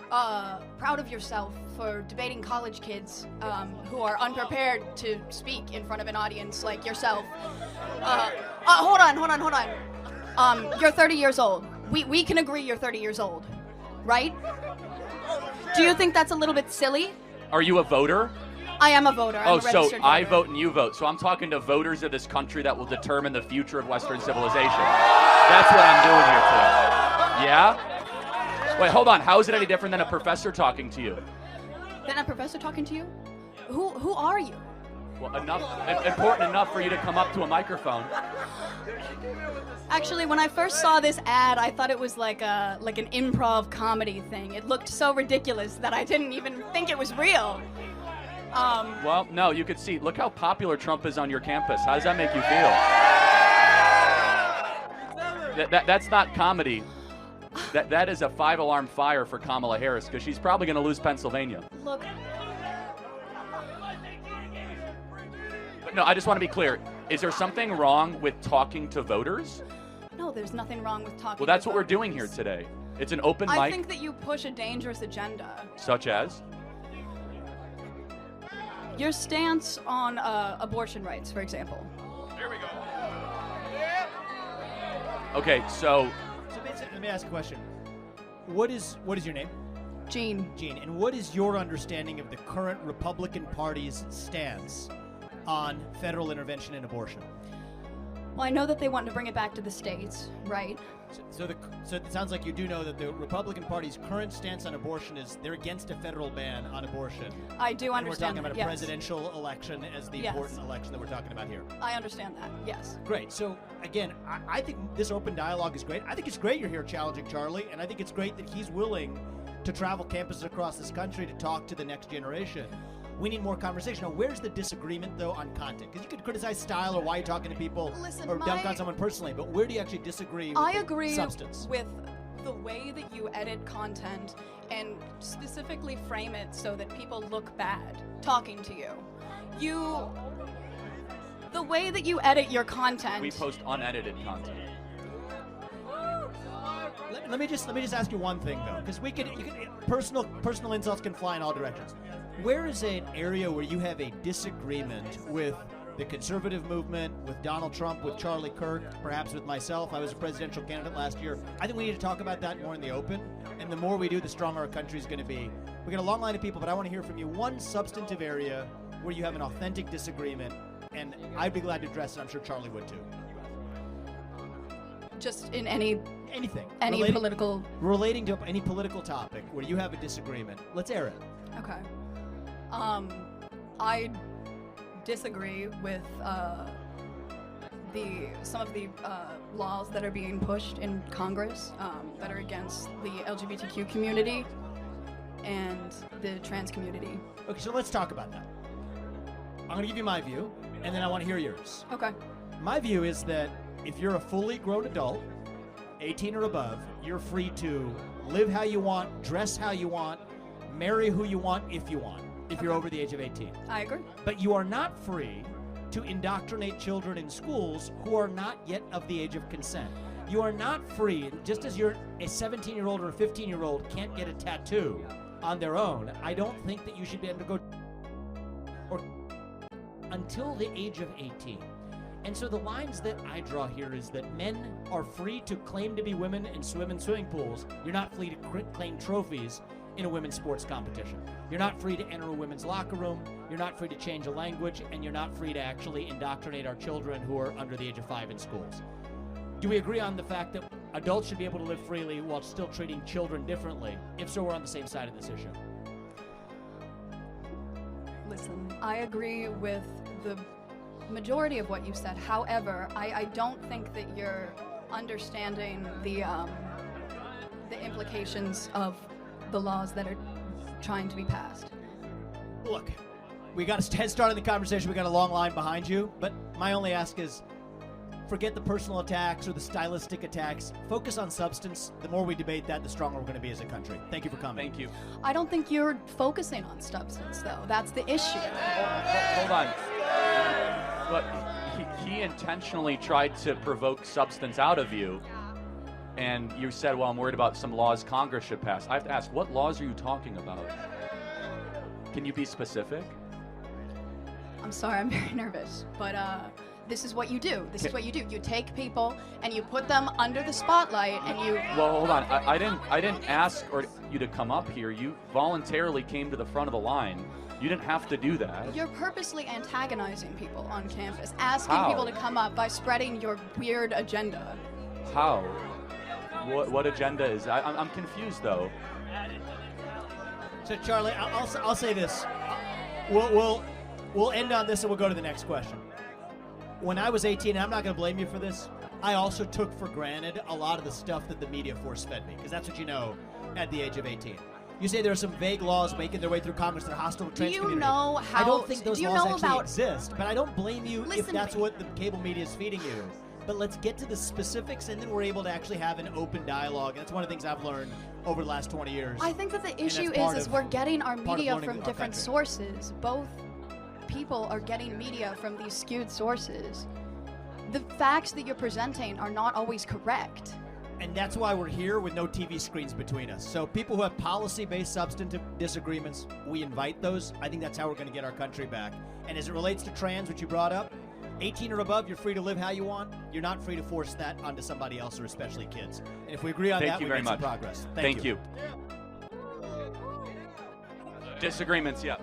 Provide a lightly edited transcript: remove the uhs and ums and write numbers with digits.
proud of yourself for debating college kids who are unprepared to speak in front of an audience like yourself. Hold on. You're 30 years old. We can agree you're 30 years old, right? Do you think that's a little bit silly? Are you a voter? I am a voter. I'm a registered voter. I vote and you vote. So I'm talking to voters of this country that will determine the future of Western civilization. That's what I'm doing here today. Yeah? Wait, hold on. How is it any different than a professor talking to you? Than a professor talking to you? Who are you? Well, important enough for you to come up to a microphone. Actually, when I first saw this ad, I thought it was like an improv comedy thing. It looked so ridiculous that I didn't even think it was real. Well, no, you could see. Look how popular Trump is on your campus. How does that make you feel? That's not comedy. That is a 5-alarm fire for Kamala Harris because she's probably going to lose Pennsylvania. Look. But no, I just want to be clear. Is there something wrong with talking to voters? No, there's nothing wrong with talking. Well, that's to what voters. We're doing here today. It's an open mic. I think that you push a dangerous agenda. Such as? Your stance on abortion rights, for example. Here we go. Okay, so basically, let me ask a question. What is your name? Jean. Jean. And what is your understanding of the current Republican Party's stance on federal intervention in abortion? Well, I know that they want to bring it back to the states, right? So it sounds like you do know that the Republican Party's current stance on abortion is they're against a federal ban on abortion. I do understand that, we're talking about a yes. presidential election as the important election that we're talking about here. I understand that, yes. Great. So, again, I think this open dialogue is great. I think it's great you're here challenging Charlie, and I think it's great that he's willing to travel campuses across this country to talk to the next generation. We need more conversation. Now, where's the disagreement, though, on content? Because you could criticize style or why you're talking to people or dunk on someone personally, but where do you actually disagree with substance? With the way that you edit content and specifically frame it so that people look bad talking to you. The way that you edit your content. We post unedited content. Let me just ask you one thing, though, because personal insults can fly in all directions. Where is an area where you have a disagreement with the conservative movement, with Donald Trump, with Charlie Kirk, perhaps with myself? I was a presidential candidate last year. I think we need to talk about that more in the open, and the more we do, the stronger our country is going to be. We got a long line of people, but I want to hear from you one substantive area where you have an authentic disagreement, and I'd be glad to address it. I'm sure Charlie would too. Just in anything. Relating to any political topic where you have a disagreement. Let's air it. Okay. I disagree with some of the laws that are being pushed in Congress that are against the LGBTQ community and the trans community. Okay, so let's talk about that. I'm going to give you my view, and then I want to hear yours. Okay. My view is that if you're a fully grown adult, 18 or above, you're free to live how you want, dress how you want, marry who you want if you want, if you're over the age of 18. I agree. But you are not free to indoctrinate children in schools who are not yet of the age of consent. You are not free, just as you're a 17-year-old or a 15-year-old can't get a tattoo on their own, I don't think that you should be able to go or until the age of 18. And so the lines that I draw here is that men are free to claim to be women and swim in swimming pools. You're not free to claim trophies in a women's sports competition. You're not free to enter a women's locker room. You're not free to change a language, and you're not free to actually indoctrinate our children who are under the age of 5 in schools. Do we agree on the fact that adults should be able to live freely while still treating children differently? If so, we're on the same side of this issue. Listen, I agree with the majority of what you said. However, I don't think that you're understanding the implications of the laws that are trying to be passed. Look, we got a head start in the conversation. We got a long line behind you, but my only ask is forget the personal attacks or the stylistic attacks. Focus on substance. The more we debate that, the stronger we're going to be as a country. Thank you for coming. Thank you. I don't think you're focusing on substance, though. That's the issue. Hold on. But he intentionally tried to provoke substance out of you. and you said, well, I'm worried about some laws Congress should pass. I have to ask, what laws are you talking about? Can you be specific? I'm sorry, I'm very nervous, but this is what you do. This is what you do. You take people and you put them under the spotlight, and you. Well, hold on. I didn't ask you to come up here. You voluntarily came to the front of the line. You didn't have to do that. You're purposely antagonizing people on campus, asking How? people to come up by spreading your weird agenda. How? What agenda is that? I'm confused though. So Charlie, I'll say this. We'll end on this and we'll go to the next question. When I was 18, and I'm not going to blame you for this, I also took for granted a lot of the stuff that the media force-fed me, because that's what you know at the age of 18. You say there are some vague laws making their way through Congress that are hostile to trans community. Know how? I don't think those laws actually about, exist, but I don't blame you if that's me. what the cable media is feeding you. But let's get to the specifics, and then we're able to actually have an open dialogue. And that's one of the things I've learned over the last 20 years. I think that the issue is we're getting our media from different sources. Both people are getting media from these skewed sources. The facts that you're presenting are not always correct. And that's why we're here with no TV screens between us. So people who have policy-based substantive disagreements, we invite those. I think that's how we're going to get our country back. And as it relates to trans, which you brought up, 18 or above, you're free to live how you want. You're not free to force that onto somebody else, or especially kids. And if we agree on that, we make some progress. Thank you. Disagreements, yes.